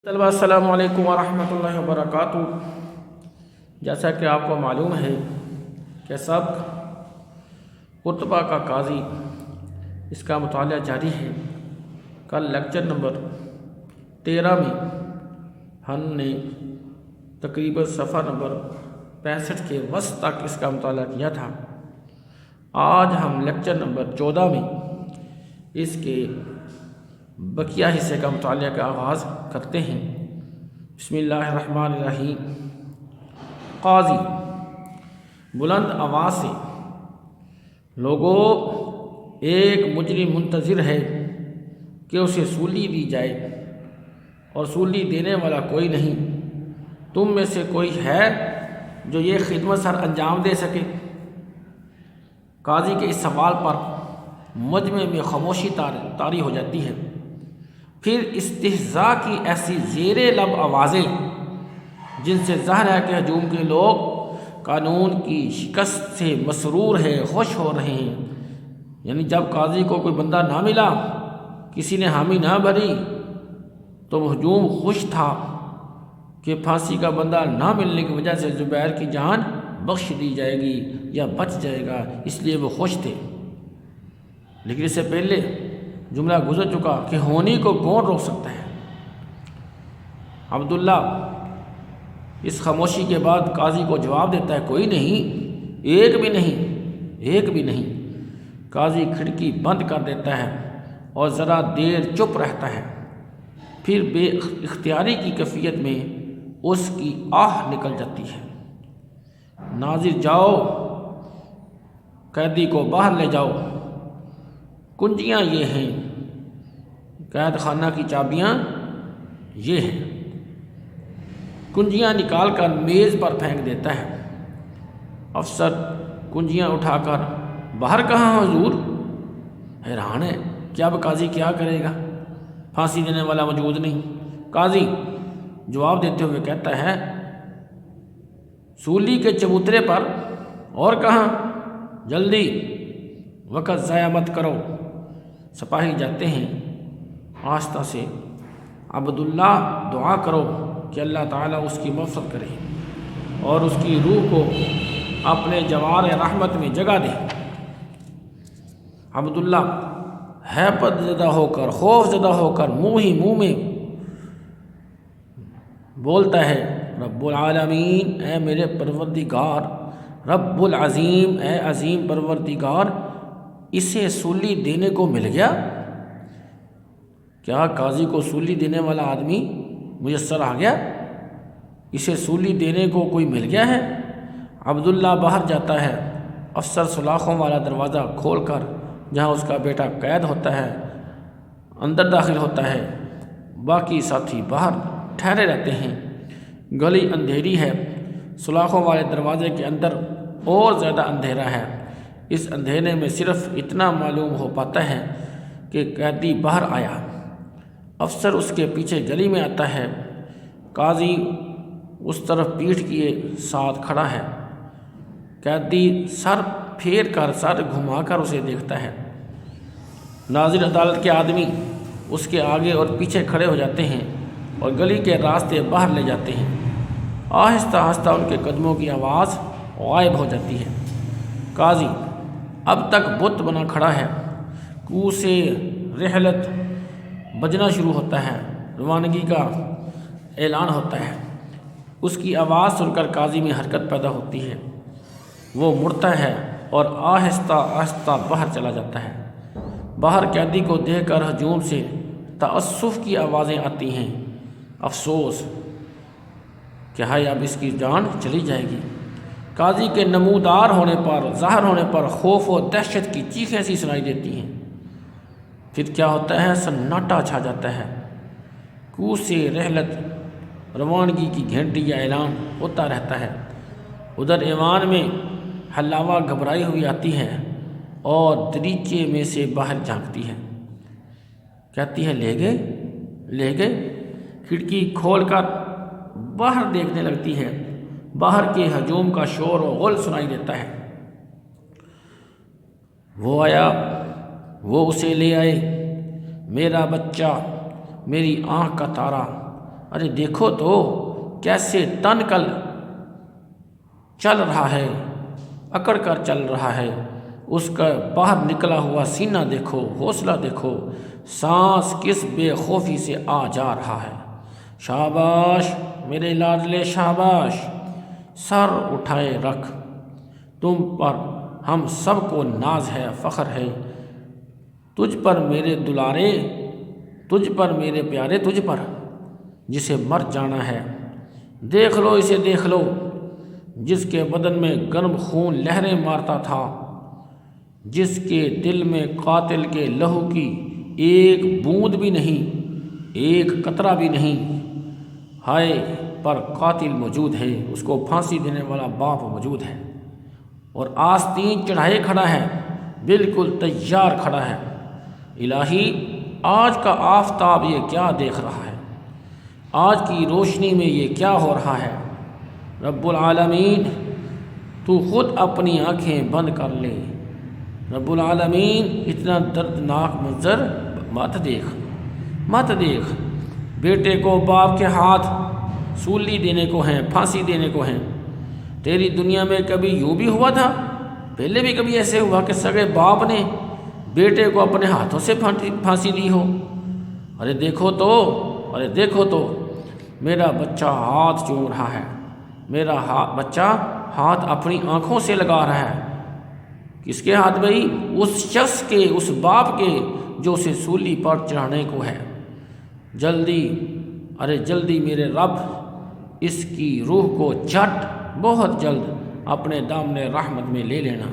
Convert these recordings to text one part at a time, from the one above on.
طلبہ السلام علیکم ورحمۃ اللہ وبرکاتہ۔ جیسا کہ آپ کو معلوم ہے کہ سبق قرطبہ کا قاضی اس کا مطالعہ جاری ہے۔ کل لیکچر نمبر 13 میں ہم نے تقریباً صفحہ نمبر 65 کے وسط تک اس کا مطالعہ کیا تھا۔ آج ہم لیکچر نمبر 14 میں اس کے بقیہ حصے کا مطالعہ کا آغاز کرتے ہیں۔ بسم اللہ الرحمن الرحیم۔ قاضی بلند آواز سے، لوگوں، ایک مجرم منتظر ہے کہ اسے سولی دی جائے اور سولی دینے والا کوئی نہیں۔ تم میں سے کوئی ہے جو یہ خدمت سر انجام دے سکے؟ قاضی کے اس سوال پر مجمع میں خاموشی طاری ہو جاتی ہے۔ پھر استہزاء کی ایسی زیر لب آوازیں جن سے ظاہر ہے کہ ہجوم کے لوگ قانون کی شکست سے مسرور ہیں، خوش ہو رہے ہیں۔ یعنی جب قاضی کو کوئی بندہ نہ ملا، کسی نے حامی نہ بھری، تو ہجوم خوش تھا کہ پھانسی کا بندہ نہ ملنے کی وجہ سے زبیر کی جان بخش دی جائے گی یا بچ جائے گا، اس لیے وہ خوش تھے۔ لیکن اس سے پہلے جملہ گزر چکا کہ ہونی کو کون روک سکتا ہے۔ عبداللہ اس خاموشی کے بعد قاضی کو جواب دیتا ہے، کوئی نہیں، ایک بھی نہیں، ایک بھی نہیں۔ قاضی کھڑکی بند کر دیتا ہے اور ذرا دیر چپ رہتا ہے۔ پھر بے اختیاری کی کیفیت میں اس کی آہ نکل جاتی ہے، ناظر جاؤ، قیدی کو باہر لے جاؤ، کنجیاں یہ ہیں، قید خانہ کی چابیاں یہ ہیں۔ کنجیاں نکال کر میز پر پھینک دیتا ہے۔ افسر کنجیاں اٹھا کر، باہر کہاں حضور؟ حیران ہے کہ اب قاضی کیا کرے گا، پھانسی دینے والا موجود نہیں۔ قاضی جواب دیتے ہوئے کہتا ہے، سولی کے چبوترے پر، اور کہاں؟ جلدی، وقت ضائع مت کرو۔ سپاہی جاتے ہیں۔ آہستہ سے، عبداللہ دعا کرو کہ اللہ تعالیٰ اس کی مغفرت کرے اور اس کی روح کو اپنے جوار رحمت میں جگہ دے۔ عبداللہ ہیبت زدہ ہو کر، خوف زدہ ہو کر منہ ہی منہ میں بولتا ہے، رب العالمین، اے میرے پروردگار، رب العظیم، اے عظیم پروردگار، اسے سولی دینے کو مل گیا؟ کیا قاضی کو سولی دینے والا آدمی میسر آ گیا؟ اسے سولی دینے کو کوئی مل گیا ہے؟ عبداللہ باہر جاتا ہے۔ افسر سلاخوں والا دروازہ کھول کر جہاں اس کا بیٹا قید ہوتا ہے اندر داخل ہوتا ہے۔ باقی ساتھی باہر ٹھہرے رہتے ہیں۔ گلی اندھیری ہے۔ سلاخوں والے دروازے کے اندر اور زیادہ اندھیرا ہے۔ اس اندھیرے میں صرف اتنا معلوم ہو پاتا ہے کہ قیدی باہر آیا۔ افسر اس کے پیچھے گلی میں آتا ہے۔ قاضی اس طرف پیٹھ کیے ساتھ کھڑا ہے۔ قیدی سر پھیر کر، سر گھما کر اسے دیکھتا ہے۔ ناظر عدالت کے آدمی اس کے آگے اور پیچھے کھڑے ہو جاتے ہیں اور گلی کے راستے باہر لے جاتے ہیں۔ آہستہ آہستہ ان کے قدموں کی آواز غائب ہو جاتی ہے۔ قاضی اب تک بت بنا کھڑا ہے۔ کو سے رحلت بجنا شروع ہوتا ہے، روانگی کا اعلان ہوتا ہے۔ اس کی آواز سن کر قاضی میں حرکت پیدا ہوتی ہے۔ وہ مڑتا ہے اور آہستہ آہستہ باہر چلا جاتا ہے۔ باہر قیدی کو دیکھ کر ہجوم سے تأسف کی آوازیں آتی ہیں، افسوس کہ ہائے اب اس کی جان چلی جائے گی۔ قاضی کے نمودار ہونے پر، ظاہر ہونے پر خوف و دہشت کی چیخیں سی سنائی دیتی ہیں۔ پھر کیا ہوتا ہے؟ سناٹا چھا جاتا ہے۔ کو سے رحلت، روانگی کی گھنٹی یا اعلان ہوتا رہتا ہے۔ ادھر ایوان میں حلاوہ گھبرائی ہوئی آتی ہے اور دریچے میں سے باہر جھانکتی ہے، کہتی ہے، لے گئے، لے گئے۔ کھڑکی کھول کر باہر دیکھنے لگتی ہے۔ باہر کے ہجوم کا شور و غل سنائی دیتا ہے۔ وہ آیا، وہ اسے لے آئے، میرا بچہ، میری آنکھ کا تارا، ارے دیکھو تو کیسے تن کل چل رہا ہے، اکڑ کر چل رہا ہے، اس کا باہر نکلا ہوا سینہ دیکھو، حوصلہ دیکھو، سانس کس بے خوفی سے آ جا رہا ہے۔ شاباش میرے لاڈلے شاباش، سر اٹھائے رکھ، تم پر ہم سب کو ناز ہے، فخر ہے، تجھ پر میرے دلارے، تجھ پر میرے پیارے، تجھ پر جسے مر جانا ہے۔ دیکھ لو اسے، دیکھ لو، جس کے بدن میں گرم خون لہریں مارتا تھا، جس کے دل میں قاتل کے لہو کی ایک بوند بھی نہیں، ایک قطرہ بھی نہیں، ہائے پر قاتل موجود ہے، اس کو پھانسی دینے والا باپ موجود ہے، اور آستین چڑھائے کھڑا ہے، بالکل تیار کھڑا ہے۔ الہی آج کا آفتاب یہ کیا دیکھ رہا ہے، آج کی روشنی میں یہ کیا ہو رہا ہے؟ رب العالمین تو خود اپنی آنکھیں بند کر لے، رب العالمین اتنا دردناک منظر مت دیکھ، مت دیکھ۔ بیٹے کو باپ کے ہاتھ سولی دینے کو ہیں، پھانسی دینے کو ہیں۔ تیری دنیا میں کبھی یوں بھی ہوا تھا؟ پہلے بھی کبھی ایسے ہوا کہ سگے باپ نے بیٹے کو اپنے ہاتھوں سے پھانسی دی ہو؟ ارے دیکھو تو، ارے دیکھو تو، میرا بچہ ہاتھ چوم رہا ہے، میرا بچہ ہاتھ اپنی آنکھوں سے لگا رہا ہے۔ کس کے ہاتھ بھائی؟ اس شخص کے، اس باپ کے جو اسے سولی پر چڑھانے کو ہے۔ جلدی، ارے جلدی میرے رب اس کی روح کو جھٹ، بہت جلد اپنے دامن رحمت میں لے لینا،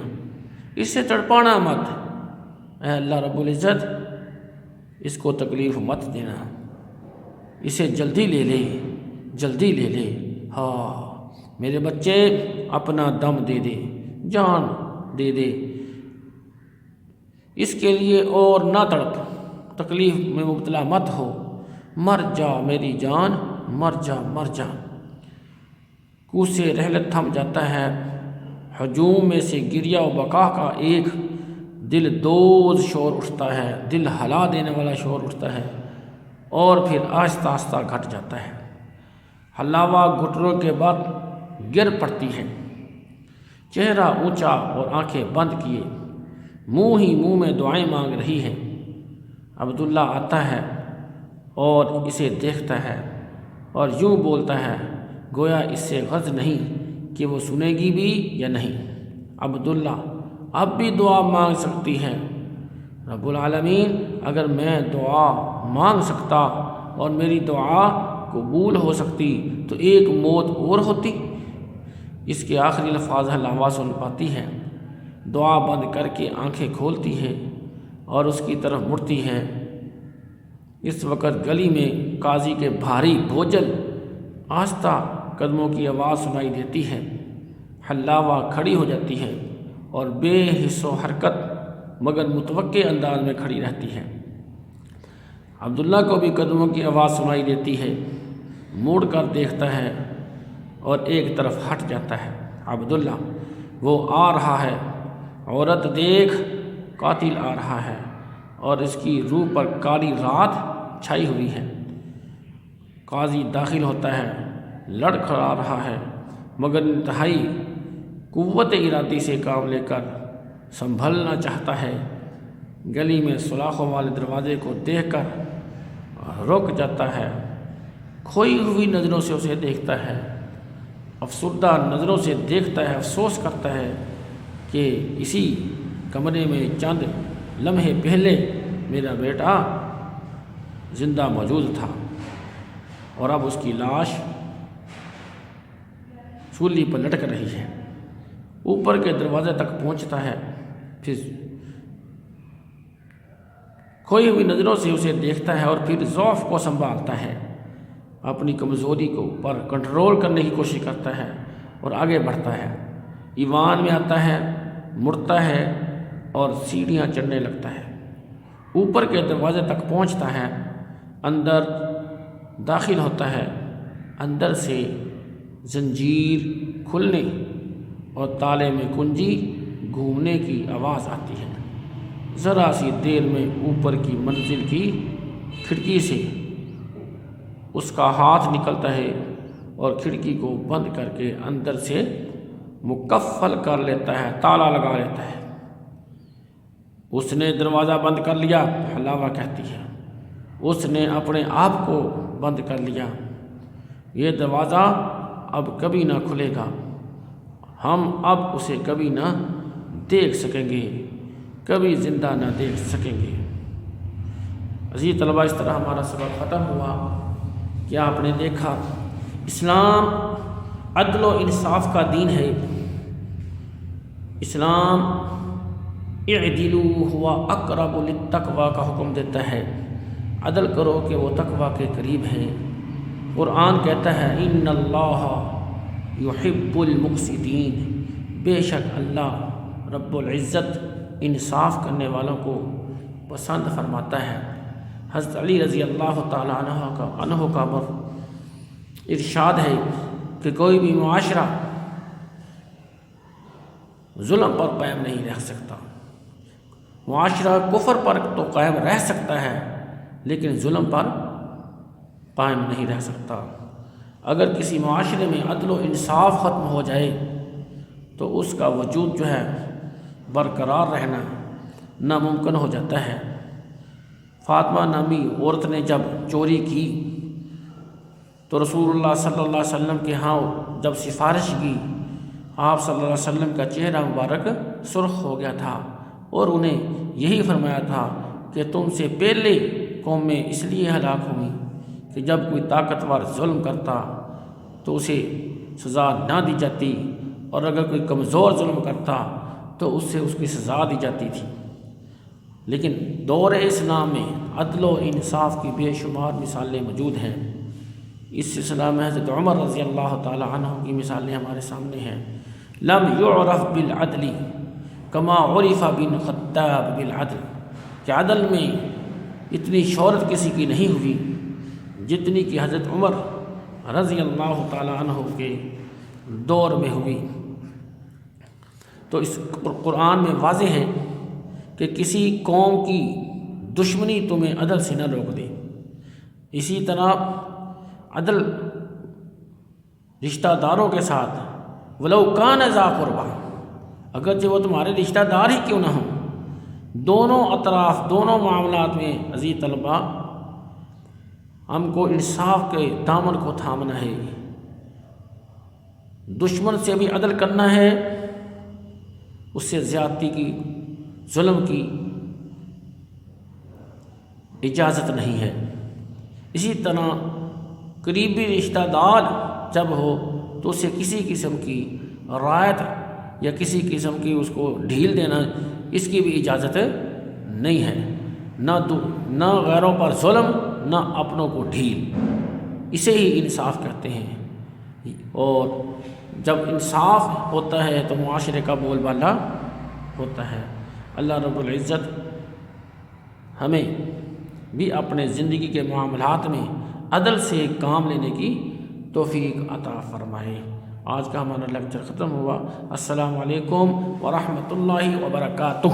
اسے تڑپانا مت، اے اللہ رب العزت اس کو تکلیف مت دینا، اسے جلدی لے لے، جلدی لے لے۔ ہاں میرے بچے اپنا دم دے دے، جان دے دے، اس کے لیے اور نہ تڑپ، تکلیف میں مبتلا مت ہو، مر جا میری جان، مر جا، مر جا۔ کوسے رحلت تھم جاتا ہے، ہجوم میں سے گریہ و بقا کا ایک دل دوز شور اٹھتا ہے، دل ہلا دینے والا شور اٹھتا ہے، اور پھر آہستہ آہستہ گھٹ جاتا ہے۔ حلاوہ گھٹنوں کے بعد گر پڑتی ہے، چہرہ اونچا اور آنکھیں بند کیے، منہ ہی منہ میں دعائیں مانگ رہی ہے۔ عبداللہ آتا ہے اور اسے دیکھتا ہے اور یوں بولتا ہے گویا اس سے غرض نہیں کہ وہ سنے گی بھی یا نہیں۔ عبداللہ اب بھی دعا مانگ سکتی ہے۔ رب العالمین اگر میں دعا مانگ سکتا اور میری دعا قبول ہو سکتی تو ایک موت اور ہوتی۔ اس کے آخری الفاظ حلاوہ سن پاتی ہے، دعا بند کر کے آنکھیں کھولتی ہے اور اس کی طرف مڑتی ہے۔ اس وقت گلی میں قاضی کے بھاری بوجھل آہستہ قدموں کی آواز سنائی دیتی ہے۔ حلاوہ کھڑی ہو جاتی ہے اور بے حس و حرکت مگر متوقع انداز میں کھڑی رہتی ہے۔ عبداللہ کو بھی قدموں کی آواز سنائی دیتی ہے، موڑ کر دیکھتا ہے اور ایک طرف ہٹ جاتا ہے۔ عبداللہ وہ آ رہا ہے، عورت دیکھ، قاتل آ رہا ہے اور اس کی روح پر کالی رات چھائی ہوئی ہے۔ قاضی داخل ہوتا ہے، لڑکھڑا رہا ہے مگر انتہائی قوت ارادی سے کام لے کر سنبھلنا چاہتا ہے۔ گلی میں سلاخوں والے دروازے کو دیکھ کر رک جاتا ہے، کھوئی ہوئی نظروں سے اسے دیکھتا ہے، افسردہ نظروں سے دیکھتا ہے، افسوس کرتا ہے کہ اسی کمرے میں چند لمحے پہلے میرا بیٹا زندہ موجود تھا اور اب اس کی لاش سولی پر لٹک رہی ہے۔ اوپر کے دروازے تک پہنچتا ہے، پھر کھوئی ہوئی نظروں سے اسے دیکھتا ہے اور پھر ضعف کو سنبھالتا ہے، اپنی کمزوری کو پر کنٹرول کرنے کی کوشش کرتا ہے اور آگے بڑھتا ہے۔ ایوان میں آتا ہے، مڑتا ہے اور سیڑھیاں چڑھنے لگتا ہے۔ اوپر کے دروازے تک پہنچتا ہے، اندر داخل ہوتا ہے۔ اندر سے زنجیر کھلنے اور تالے میں کنجی گھومنے کی آواز آتی ہے۔ ذرا سی دیر میں اوپر کی منزل کی کھڑکی سے اس کا ہاتھ نکلتا ہے اور کھڑکی کو بند کر کے اندر سے مکفل کر لیتا ہے، تالا لگا لیتا ہے۔ اس نے دروازہ بند کر لیا، حلاوہ کہتی ہے، اس نے اپنے آپ کو بند کر لیا، یہ دروازہ اب کبھی نہ کھلے گا، ہم اب اسے کبھی نہ دیکھ سکیں گے، کبھی زندہ نہ دیکھ سکیں گے۔ عزیز طلباء، اس طرح ہمارا سبق ختم ہوا۔ کیا آپ نے دیکھا، اسلام عدل و انصاف کا دین ہے۔ اسلام اعدلوا ہوا اقرب للتقوی کا حکم دیتا ہے، عدل کرو کہ وہ تقوی کے قریب ہے۔ قرآن کہتا ہے ان اللہ یحب المقسطین، بے شک اللہ رب العزت انصاف کرنے والوں کو پسند فرماتا ہے۔ حضرت علی رضی اللہ تعالی عنہ کا ارشاد ہے کہ کوئی بھی معاشرہ ظلم پر قائم نہیں رہ سکتا۔ معاشرہ کفر پر تو قائم رہ سکتا ہے لیکن ظلم پر قائم نہیں رہ سکتا۔ اگر کسی معاشرے میں عدل و انصاف ختم ہو جائے تو اس کا وجود جو ہے برقرار رہنا ناممکن ہو جاتا ہے۔ فاطمہ نامی عورت نے جب چوری کی تو رسول اللہ صلی اللہ علیہ وسلم کے ہاں جب سفارش کی، آپ صلی اللہ علیہ وسلم کا چہرہ مبارک سرخ ہو گیا تھا اور انہیں یہی فرمایا تھا کہ تم سے پہلے قومیں اس لیے ہلاک ہوئیں کہ جب کوئی طاقتور ظلم کرتا تو اسے سزا نہ دی جاتی، اور اگر کوئی کمزور ظلم کرتا تو اس سے اس کی سزا دی جاتی تھی۔ لیکن دور اسلام میں عدل و انصاف کی بے شمار مثالیں موجود ہیں۔ اس سلسلہ میں حضرت عمر رضی اللہ تعالی عنہ کی مثالیں ہمارے سامنے ہیں۔ لم یعرف بالعدل کما عرف بن خطاب بالعدل، کہ عدل میں اتنی شہرت کسی کی نہیں ہوئی جتنی کہ حضرت عمر رضی اللہ تعالی عنہ کے دور میں ہوئی۔ تو اس قرآن میں واضح ہے کہ کسی قوم کی دشمنی تمہیں عدل سے نہ روک دے۔ اسی طرح عدل رشتہ داروں کے ساتھ، ولو کان ذا قربی، اگرچہ وہ تمہارے رشتہ دار ہی کیوں نہ ہوں، دونوں اطراف، دونوں معاملات میں عزیز طلباء ہم کو انصاف کے دامن کو تھامنا ہے۔ دشمن سے بھی عدل کرنا ہے، اس سے زیادتی کی، ظلم کی اجازت نہیں ہے۔ اسی طرح قریبی رشتہ دار جب ہو تو اسے کسی قسم کی رعایت یا کسی قسم کی اس کو ڈھیل دینا، اس کی بھی اجازت نہیں ہے۔ نہ غیروں پر ظلم، نہ اپنوں کو ڈھیل، اسے ہی انصاف کہتے ہیں۔ اور جب انصاف ہوتا ہے تو معاشرے کا بول بالا ہوتا ہے۔ اللہ رب العزت ہمیں بھی اپنے زندگی کے معاملات میں عدل سے کام لینے کی توفیق عطا فرمائے۔ آج کا ہمارا لیکچر ختم ہوا۔ السلام علیکم ورحمۃ اللہ وبرکاتہ۔